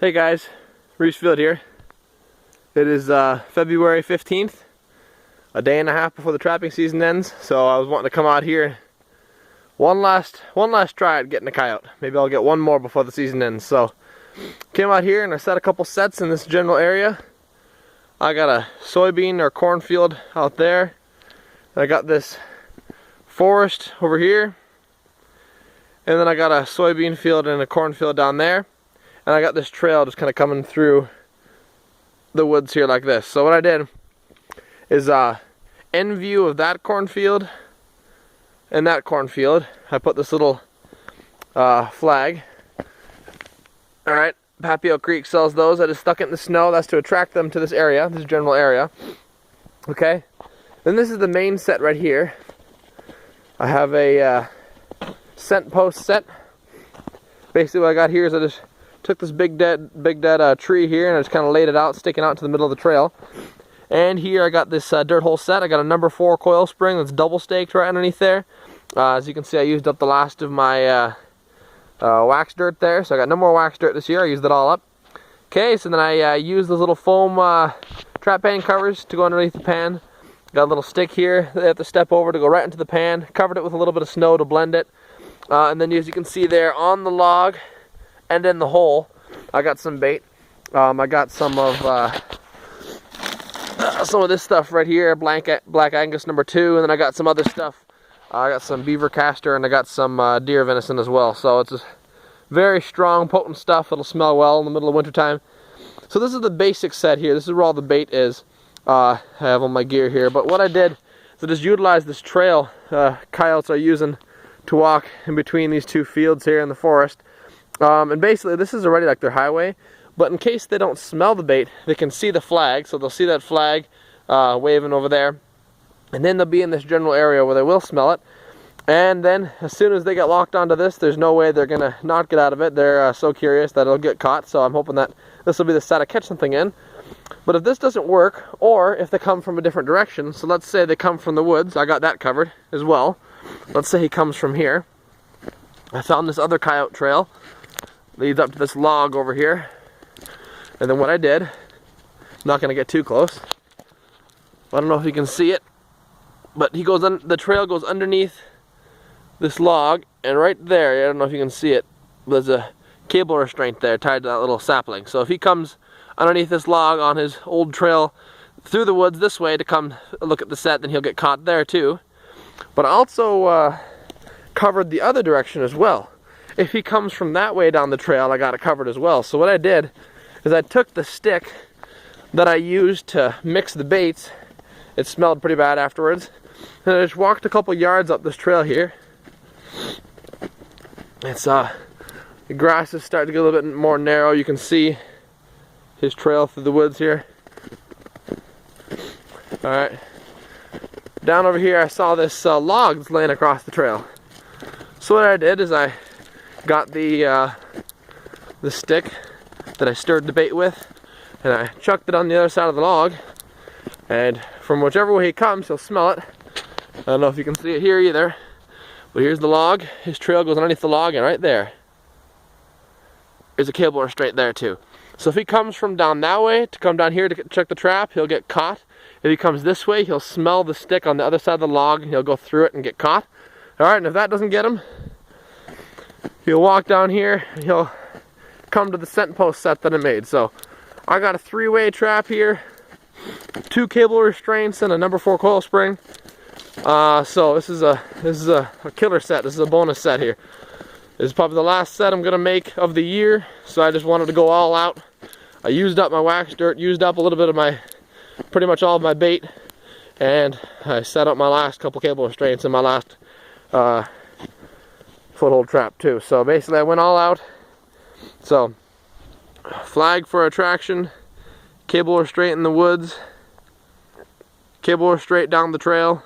Hey guys, Reese Field here. It is February 15th, a day and a half before the trapping season ends. So I was wanting to come out here one last try at getting a coyote. Maybe I'll get one more before the season ends. So came out here and I set a couple sets in this general area. I got a soybean or cornfield out there. I got this forest over here, and then I got a soybean field and a cornfield down there. And I got this trail just kind of coming through the woods here like this. So what I did is in view of that cornfield and that cornfield, I put this little flag. Alright, Papio Creek sells those. I just stuck it in the snow. That's to attract them to this area, this general area. Okay, then this is the main set right here. I have a scent post set. Basically what I got here is I just took this big dead tree here and I just kind of laid it out, sticking out to the middle of the trail. And here I got this dirt hole set. I got a number 4 coil spring that's double staked right underneath there. As you can see, I used up the last of my wax dirt there, so I got no more wax dirt this year. I used it all up. Okay, so then I used those little foam trap pan covers to go underneath the pan. Got a little stick here that I have to step over to go right into the pan. Covered it with a little bit of snow to blend it. And then as you can see there on the log and in the hole, I got some bait. I got some of this stuff right here, Black Angus number 2, and then I got some other stuff. I got some beaver castor and I got some deer venison as well. So it's a very strong, potent stuff. It'll smell well in the middle of winter time. So this is the basic set here. This is where all the bait is. I have all my gear here. But what I did is I just utilized this trail coyotes are using to walk in between these two fields here in the forest. And basically this is already like their highway, but in case they don't smell the bait, they can see the flag, so they'll see that flag waving over there, and then they'll be in this general area where they will smell it. And then as soon as they get locked onto this, there's no way they're gonna not get out of it. They're so curious that it'll get caught, so I'm hoping that this will be the set I catch something in. But if this doesn't work, or if they come from a different direction, so let's say they come from the woods, I got that covered as well. Let's say he comes from here. I found this other coyote trail, leads up to this log over here. And then what I did, I'm not going to get too close. I don't know if you can see it, but he goes the trail goes underneath this log, and right there, I don't know if you can see it, there's a cable restraint there tied to that little sapling. So if he comes underneath this log on his old trail through the woods this way to come look at the set, then he'll get caught there too. But I also covered the other direction as well. If he comes from that way down the trail, I got it covered as well. So what I did is I took the stick that I used to mix the baits. It smelled pretty bad afterwards. And I just walked a couple yards up this trail here. It's the grass is starting to get a little bit more narrow. You can see his trail through the woods here. Alright. Down over here I saw this log that's laying across the trail. So what I did is I got the stick that I stirred the bait with, and I chucked it on the other side of the log, and from whichever way he comes, he'll smell it. I don't know if you can see it here either, but here's the log. His trail goes underneath the log, and right there is a cable restraint there too. So if he comes from down that way to come down here to check the trap, he'll get caught. If he comes this way, he'll smell the stick on the other side of the log, and he'll go through it and get caught. Alright, and if that doesn't get him, he'll walk down here and he'll come to the scent post set that I made. So I got a 3-way trap here, 2 cable restraints, and a number 4 coil spring. So this is a killer set. This is a bonus set here. This is probably the last set I'm gonna make of the year, so I just wanted to go all out. I used up my wax dirt, used up a little bit of my, pretty much all of my bait, and I set up my last couple cable restraints in my last foothold trap too. So basically I went all out. So flag for attraction, cable restraint in the woods, cable restraint down the trail,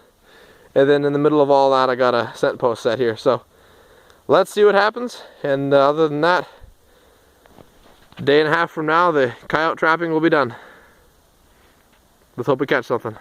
and then in the middle of all that I got a scent post set here. So let's see what happens, and other than that, a day and a half from now the coyote trapping will be done. Let's hope we catch something.